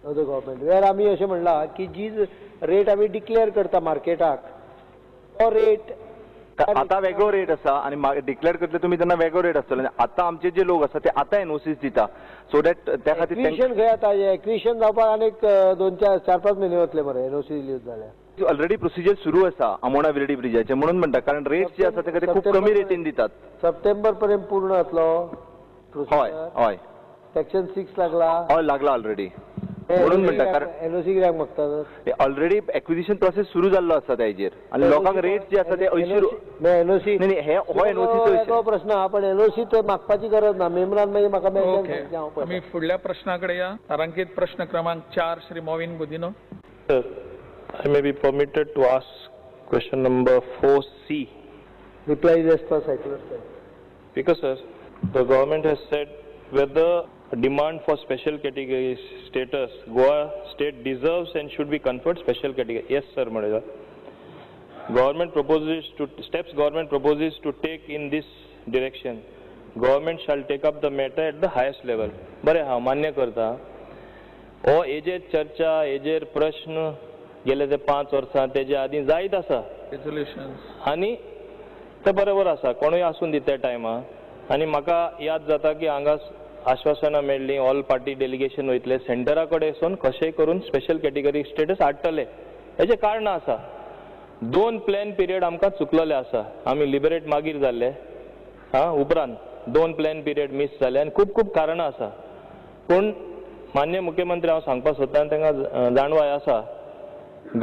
Of the government where आमी अशें म्हणला की जी रेट आमी डिक्लेअर करता मार्केटाक तो रेट आता वेगळो रेट आसा आणि डिक्लेअर करतले तुम्ही त्यांना वेगळो रेट आसतलो आता आमचे जे लोक आसा ते आता एनओसीज दिता सो दॅट त्या खातीर एक्विशन खंय आता एक्विशन जावपाक आनीक 2-4-5 म्हयने वतले मरे एनओसी दिली जाल्यार ऑलरेडी प्रोसिजर सुरू आसा आमोणा विरडी ब्रिजाचे म्हणून म्हणटा कारण रेट जे आसा ते खूप कमी रेटीन दितात सप्टेंबर पर्यंत पूर्ण जातलो हय हय सेक्शन 6 लागला हय लागला ऑलरेडी म्हणून म्हणटा कारण एनओसी कित्याक मागता ऑलरेडी एक्विजिशन प्रोसेस सुरू जाल्लो आसा तेजेर आणि लोकांक रेट जे आसा ते 80 एनओसी नाही हे हो एनओसीचो प्रश्न हा पण एनओसी तर मागपाची गरज ना मेमरान मागीर म्हाका आम्ही पुढल्या प्रश्नाकडे या तारांकित प्रश्न क्रमांक 4 Shri मोविन Gudino. Sir, I may be permitted to ask question number 4C. Reply is as per circular. Because sir, the government has said whether demand for special category status Goa state deserves and should be conferred special category. Yes sir, Madam. Government proposes to take in this direction. Government shall take up the matter at the highest level. बरे हांव मान्य करता हो हेजेर चर्चा हेजेर प्रश्न गेले ते 5 वर्सां तेजे आदी जायत आसा रेझोल्युशन्स आनी ते बरोबर आसा कोणूय आसून दी त्या टायमा आनी म्हाका याद जाता की हांगा आश्वासनां मेळ्ळी ऑल पार्टी डेलिगेशन वयतले सेंटरा कडेन वचून कशेंय करून स्पेशल कॅटेगरी स्टेटस हाडटले हेजे कारणां आसा 2 प्लॅन पिरियड आमकां चुकलेले आसा आमी लिबरेट मागीर जाल्ले उपरांत 2 प्लॅन पिरियड मिस जाले आनी खूब कारणां आसा पूण मान्य मुख्यमंत्री हांव सांगपाक सोदतां तांकां जाणवाय आसा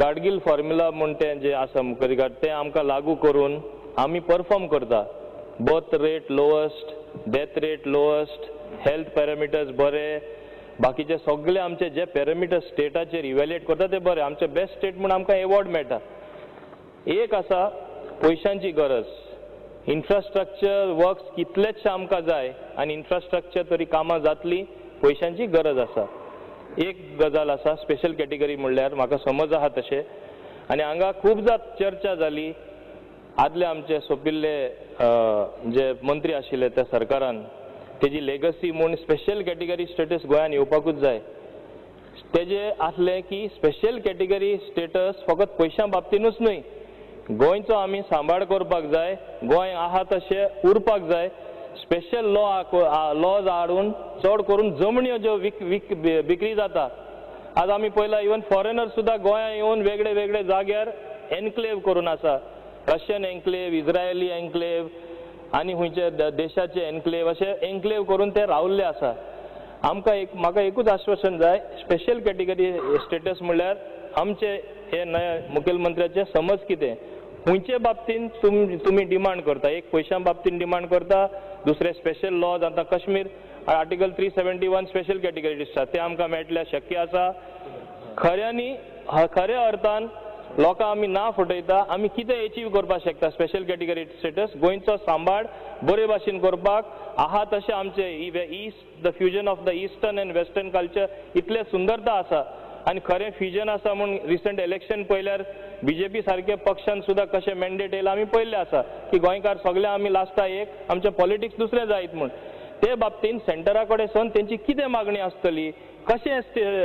गाडगील फॉर्म्युला म्हूण तें जें आसा मुखारी तें आमकां लागू करून आमी परफॉर्म करता birth rate lowest death rate lowest health parameters बरे बाकीचे सगळे आमचे जे पॅरामिटर्स स्टेटाचेर इवॅल्युएट करता ते बरे आमचे बेस्ट स्टेट म्हूण आमकां एवॉर्ड मेळटा एक आसा पयशांची गरज इन्फ्रास्ट्रक्चर वर्क्स कितलेशे आमकां जाय आनी इन्फ्रास्ट्रक्चर तरी कामां जातली पयशांची गरज आसा एक गजाल आसा स्पेशल कॅटेगरी म्हणल्यार म्हाका समज आहा तशें आनी हांगा खूब चर्चा जाली आदले आमचे सोंपिल्ले जे मंत्री आशिल्ले त्या सरकारान तेजी लेगसी म्हूण स्पेशल कॅटेगरी स्टेटस गोंयान येवपाकूच जाय तेजे आसलें की स्पेशल कॅटेगरी स्टेटस फकत पयशां बाबतीनूच न्हय गोंयचो आमी सांबाळ करपाक जाय गोंय आहा तशें उरपाक जाय स्पेशल लॉज हाडून चड करून जमण्यो ज्यो विक्री जाता आज आमी पळयला इवन फॉरेनर सुद्दां गोंया येवन वेगळे वेगळे जाग्यार एन्क्लेव करून आसा रशियन एन्क्लेव इज्रायली एन्क्लेव आनी खंयचे देशाचे एन्क्लेव अशे एन्क्लेव करून ते रावल्ले आसा म्हाका एकूच आश्वासन जाय स्पेशल कॅटेगरी स्टेटस म्हणल्यार आमचे हे नव्या मुखेलमंत्र्याचे समज कितें खंयचे बाबतीन तुमी डिमांड करता एक पयशां बाबतीन डिमांड करता दुसरे स्पेशल लॉज आतां काश्मीर आर्टिकल 371 स्पेशल कॅटेगरी आसा ते आमकां मेळटले शक्य आसा खऱ्या अर्थान लोकां आमी ना फटयता आमी कितें एचीव करपाक शकता स्पेशल कॅटेगरी स्टेटस गोंयचो सांबाळ बरे भाशेन करपाक आहा तशें आमचे east the fusion of the eastern and western culture इतले सुंदरता आसा आनी खरें फ्युजन आसा म्हूण रिसंट इलेक्शन पळयल्यार बीजेपी सारके पक्षान सुद्दां कशें मॅन्डेट येयला आमी पळयल्लें आसा की गोंयकार सगळे आमी लास्टा एक आमचें पॉलिटिक्स दुसरें जायत म्हूण ते बाबतीन सेंटरा कडेन सावन तेंची कितें मागणी आसतली कशें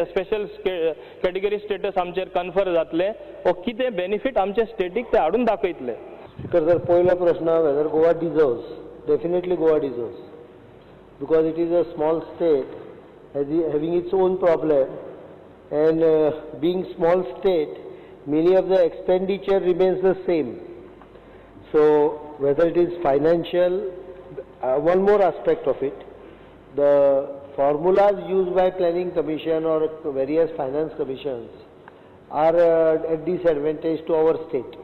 स्पेशल कॅटेगरी स्टेटस आमचेर कन्फर जातले वो कितें बेनिफीट आमच्या स्टेटीक ते हाडून दाखयतले. तर जर पयलो प्रश्न whether Goa deserves definitely Goa deserves because it is a small state having its own problem and being small state many of the expenditure remains the same so whether it is financial one more aspect of it the formulas used by planning commission or various finance commissions are at disadvantage to our state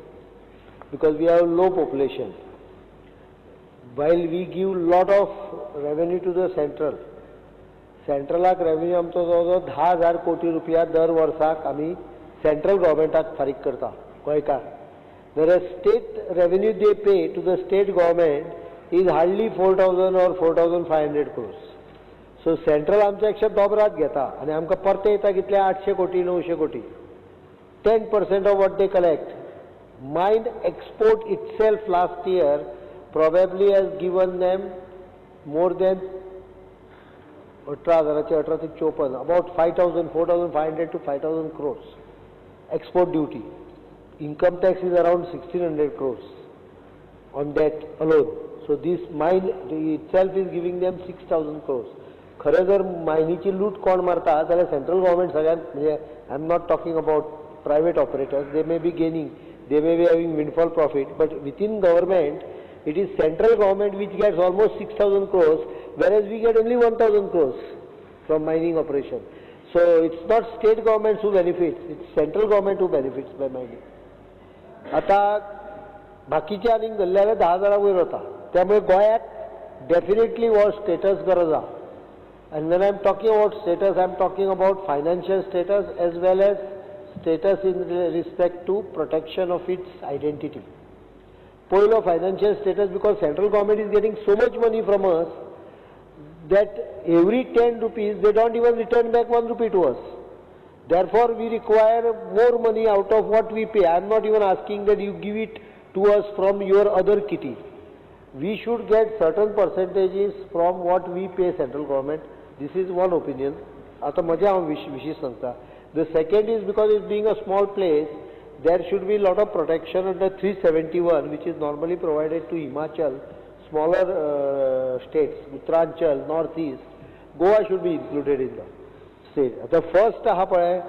because we have low population while we give lot of revenue to the सेंट्रलाक revenue आमचो जवळ 10,000 कोटी रुपया दर वर्साक आमी central गव्हर्मेंटाक फारीक करता गोंयकार whereas state revenue they pay to the state government is hardly 4,000 or 4,500 crores so central आमच्या पेक्षा दोबरात घेता आनी आमकां परते येता कितले 800 कोटी 900 कोटी 10% of what they collect mine export itself last year probably has given them more than 18,000चे 18 ते 54 about 4,500 to 5,000 crores export duty. Income tax is around 1,600 crores on that alone. So this mine itself is giving them 6,000 crores. खरं जर मायनीची लूट कोण मारता जाल्यार central government सगळ्यात म्हणजे I am not talking about private operators, they may be gaining, they may be having windfall profit, but within government it is central government which gets almost 6,000 crores, whereas we get only 1,000 crores from mining operation. So it's not state governments who benefits, it's central government who benefits by mining. आता बाकीचे आनीक धरले जाल्यार 10,000 वयर वता, त्यामुळे गोंयाक definitely हो स्टेटस गरज आहा. And when I am talking about status, I am talking about financial status as well as status in respect to protection of its identity. Polo financial status, because central government is getting so much money from us that every 10 rupees they don't even return back 1 rupee to us. Therefore we require more money out of what we pay. I am not even asking that you give it to us from your other kitty. We should get certain percentages from what we pay central government. This is one opinion. आता मजा हांव विशीं सांगता. The second is because it being a small place, there should be a lot of protection under 371, which is normally provided to Himachal, smaller states, Uttaranchal, Northeast. Goa should be included in the state. The first हा पळय,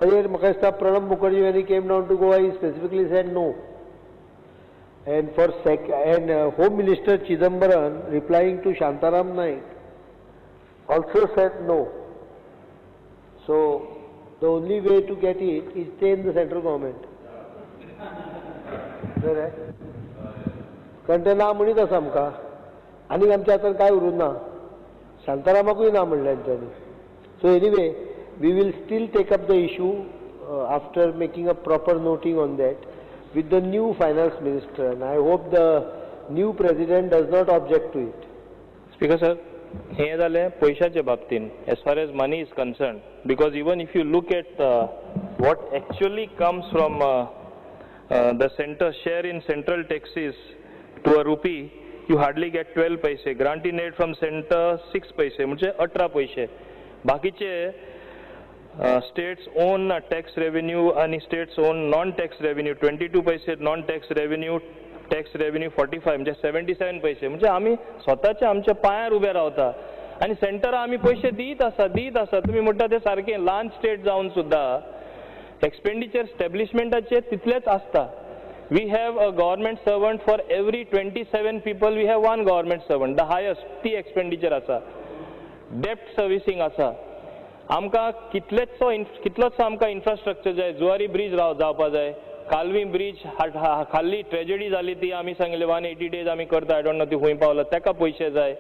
म्हाका दिसता Pranab Mukherjee when he came down to Goa, he specifically said no. And Home Minister Chidambaram, replying to Shantaram Naik, also said no. So the only way to get it is stay in the central government. कारण ते ना म्हणीत आसा आमकां, आनीक आमच्या हातान कांय उरूंक ना, शांतारामाकूय ना म्हणलें तांच्यांनी. So anyway we will still take up the issue after making a proper noting on that with the new finance minister, and I hope the new president does not object to it. Speaker sir, हे जालें पैशाच्या बाबतीन as far as money is concerned, because even if you look at what actually comes from the center share in central taxes to a rupee, you hardly get 12 paise. Grant in aid from center 6 paise, म्हणजे 18 पैसे. बाकीचे states own tax revenue आणि states own non-tax revenue 22 पैसे, non-tax revenue, tax revenue 45, म्हणजे 77 पैसे. म्हणजे आम्ही स्वतःच्या आमच्या पायार उभे रावता आणि सेंटर आम्ही पैसे दीत आसा. तुम्ही म्हणता ते सारखे लहान स्टेट जाऊन सुद्धा एक्सपेंडिचर स्टॅब्लिशमेंटाचे तितलेच असता. We have a government servant for every 27 people. We have one government servant, the highest. ती एक्सपेंडिचर आसा. डेप्ट सर्विसिंग आसा. आमकां कितलोच आमकां इन्फ्रास्ट्रक्चर जाय. जुवारी ब्रिज जावपा जाय. कालवी ब्रिज खाल्ली ट्रेजेडी जाली ती आमी सांगले 180 days आमी करता. आय डोंट नो ती खूंय पावला, ताका पयशे जाय.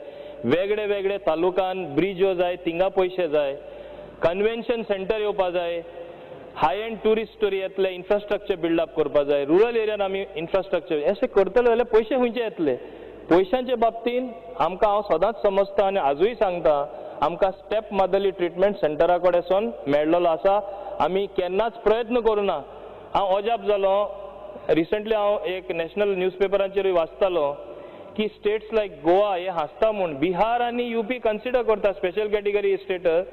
वेगळे वेगळे तालुकान ब्रिजो जाय, थिंगा पयशे जाय. कन्वेन्शन सेंटर येवपा जाय. हाय एंड टुरिस्ट येतले, इन्फ्रास्ट्रक्चर बिल्डअप करपा जाय. रुरल एरियान आमी इन्फ्रास्ट्रक्चर अशें करतले जाल्यार पयशे खंयचे येतले. पयशांच्या बाबतीन आमकां हांव सदांच समजता आनी आजूय सांगता, आमकां स्टेप मदली ट्रिटमेंट सेंटरा कडेन मेळ्ळलो आसा. आमी केन्नाच प्रयत्न करूना. हांव अजाप जालो, रिसंटली हांव एक नॅशनल न्यूजपेपरांचेरूय वाचतालो की स्टेट्स लायक गोवा हे हांसता म्हूण बिहार आनी यूपी कन्सिडर करता स्पेशल कॅटेगरी स्टेटस.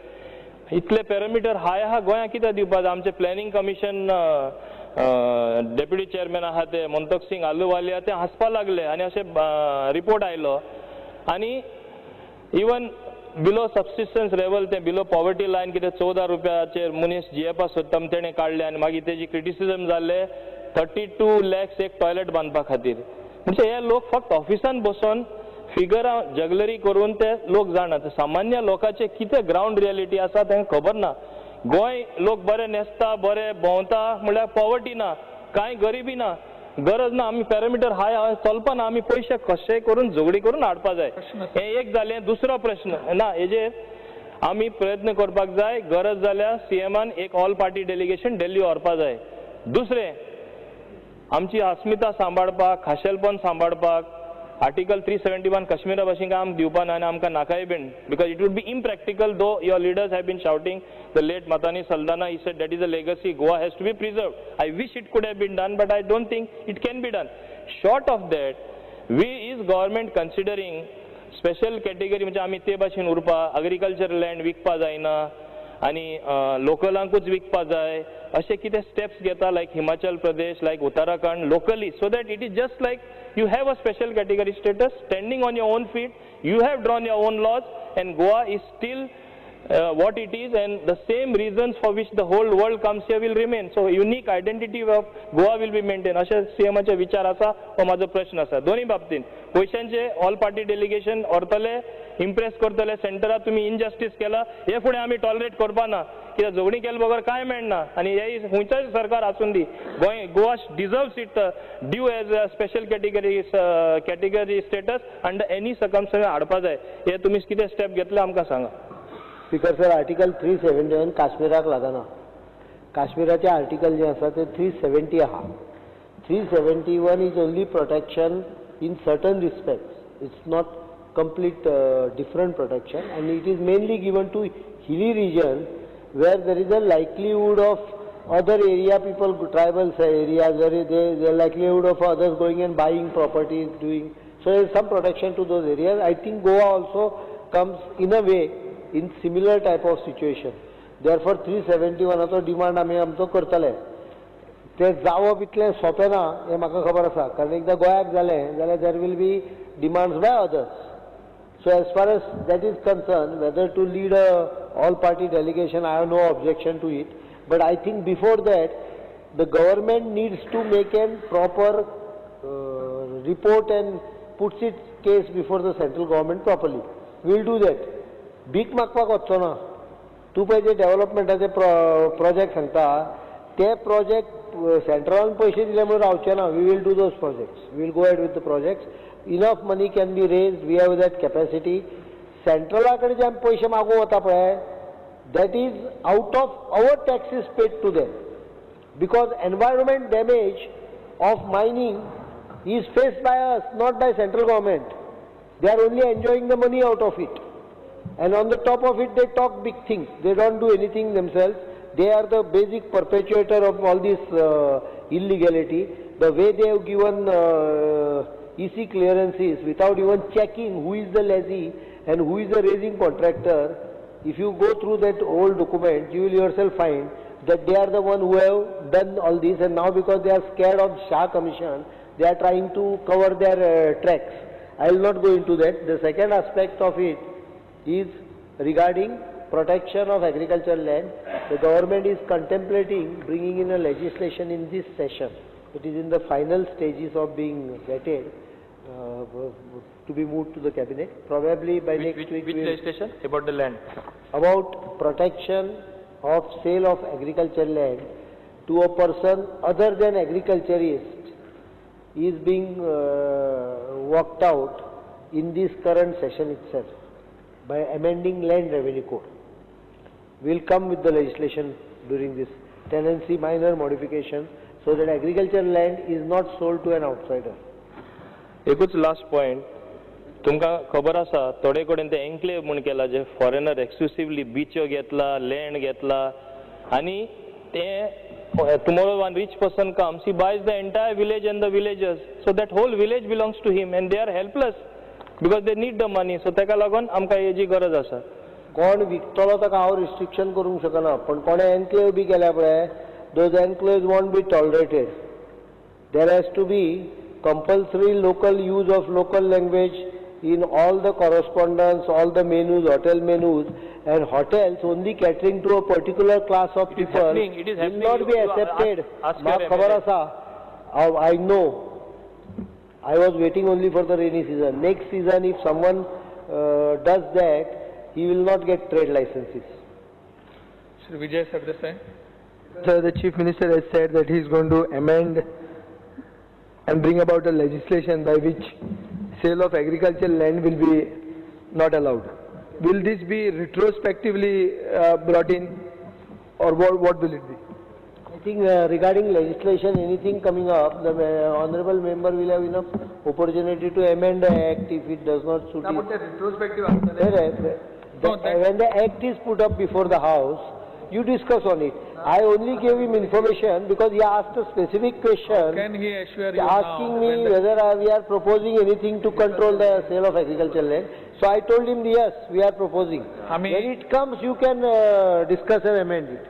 इतले पॅरामिटर हाय आहा गोंया कित्याक दिवपाक. आमचे प्लॅनिंग कमिशन डेप्युटी चेअरमॅन आहा ते मंतक सिंग आलूवालिया ते हांसपा लागले आनी अशें रिपोर्ट आयलो. आनी इवन बिलो सबसिस्टन्स लेवल ते बिलो पॉवर्टी लायन कितें 14 रुपयाचेर मनीस जियेवपा सोदता तेणें काडले आनी मागीर तेजी क्रिटिसिजम जाल्ले 32 lakhs एक टॉयलेट बांदपा खातीर. म्हणजे हे लोक फक्त ऑफिसान बसून फिगरां जगलरी करून ते लोक जाणात. सामान्य लोकांचे कितें ग्राउंड रियलिटी आसा तांकां खबर ना. गोंय लोक बरे न्हेसता, बरे भोंवता म्हळ्यार पॉवर्टी ना, कांय गरिबी ना, गरज ना. आमी पॅरामिटर हाय चलपा ना. आमी पयशे कशेय करून झगडी करून हाडपा जाय. हे एक जालें. दुसरो प्रश्न ना हेजेर आमी प्रयत्न करपाक जाय. गरज जाल्यार सीएमान एक ऑल पार्टी डेलिगेशन दिल्ली व्हरपा जाय. दुसरें आमची अस्मिता सांबाळपाक, खाशेलपण सांबाळपाक आर्टिकल 371 काश्मीरा भाशेन काम दिवपा ना आनी आमकां नाकाय बीन, because it would be impractical. Though your leaders have been shouting, the late Matanhy Saldanha, he said that is a legacy. Goa has to be preserved. I wish it could have been done, but I don't think it can be done. Short of that, is government considering special category म्हणजे आमी ते भाशेन उरपा agriculture land विकपा जायना आनी लोकलांकूच विकपा जाय अशें कितें स्टेप्स घेता like Himachal Pradesh like Uttarakhand locally so that it is just like you have a special category status standing on your own feet, you have drawn your own laws, and Goa is still what it is, and the same reasons for which the whole world comes here will remain. So unique identity of Goa will be maintained. अशें सीएमाचे विचार आसा हो माझो प्रश्न आसा दोन्ही बाबतीन पयशांचे all party delegation व्हरतले इम्प्रेस करतले सेंटरात तुम्ही इनजस्टिस केला हे फुडें आमी टॉलरेट करपा ना कित्याक झगडी केले बगर कांय मेळना आनी हे खंयचेच सरकार आसून the Goa deserves it due as a special category status under any circumstances हाडपा जाय हे तुमी कितें स्टेप घेतले आमकां सांगा. स्पीकर सर आर्टिकल 371 काश्मीराक लागना. काश्मीराचे आर्टिकल जे आसा ते 370 आहा. 371 is only protection in certain respects. It's not complete different protection, and it is mainly given to hilly regions where there is a likelihood of other area people, tribal areas, where the likelihood of others going and buying properties, doing. So there is some protection to those areas. I think Goa also comes in a way in similar type of situation. Therefore 371 तो demand आमी आमचो करतले. ते जावप इतलें सोंपें ना हें म्हाका खबर आसा कारण एकदां गोंयाक जालें जाल्यार there will be demands by others. So as far as that is concern whether to lead a all party delegation I have no objection to it but I think before that the government needs to make an proper report and puts it case before the central government properly. Will do that. भीक मागपाक वचचो ना. तूं पळय जे डेव्हलपमेंटाचे project सांगता ते project सेंट्रलान पैसे दिले म्हणून रावचे ना. We will do those projects. We will go head with the projects. Enough money can be raised. We have that capacity. सेंट्रला कडेन जे आमी पयशे मागूं वता पळय that is out of our taxes paid to them because environment damage of mining is faced by us not by central government. They are only enjoying the money out of it and on the top of it they talk big things. They don't do anything themselves. They are the basic perpetuator of all this illegality. The way they have given EC clearances without even checking who is the lessee and who is the raising contractor. If you go through that old document, you will yourself find that they are the one who have done all this, and now because they are scared of Shah Commission, they are trying to cover their tracks. I will not go into that. The second aspect of it is regarding protection of agricultural land. The government is contemplating bringing in a legislation in this session. It is in the final stages of being vetted to be moved to the cabinet. Probably by next week. Which legislation? About the land? About protection of sale of agricultural land to a person other than agriculturist is being worked out in this current session itself by amending land revenue code. We will come with the legislation during this tenancy minor modification so that agricultural land is not sold to an outsider. एकूच last point तुमकां खबर आसा थोडे कडेन ते enclave म्हूण केला जे foreigner एक्सक्लुसिवली बीचो घेतला लँड घेतला आनी ते tomorrow one rich person comes he buys the entire village and the villagers so that whole village belongs to him and they are helpless because they need the money. So ताका लागून आमकां hazy गरज आसा. कोण विकतलो ताका हांव restriction करूंक शकना पण कोणे एन्क्लेव बी केल्या पळय those enclaves won't be tolerated. There has to be compulsory local use of local language in all the correspondence, all the menus, hotel menus, and hotels only catering to a particular class of people will not be accepted. I know. I was waiting only for the rainy season. Next season, if someone does that, he will not get trade licenses. Shri Vijay Sardesai. Sir, the Chief Minister has said that he is going to amend and bring about a legislation by which sale of agricultural land will be not allowed. Will this be retrospectively brought in, or what will it be? I think regarding legislation, anything coming up, the honourable member will have enough opportunity to amend the act if it does not suit it. Retrospective when the act is put up before the House, You discuss on it. I only gave him information because he asked a specific question, Can he assure you asking now me when the- whether we are proposing anything to control the sale of agricultural land. So I told him yes, we are proposing. I mean- when it comes, you can discuss and amend it.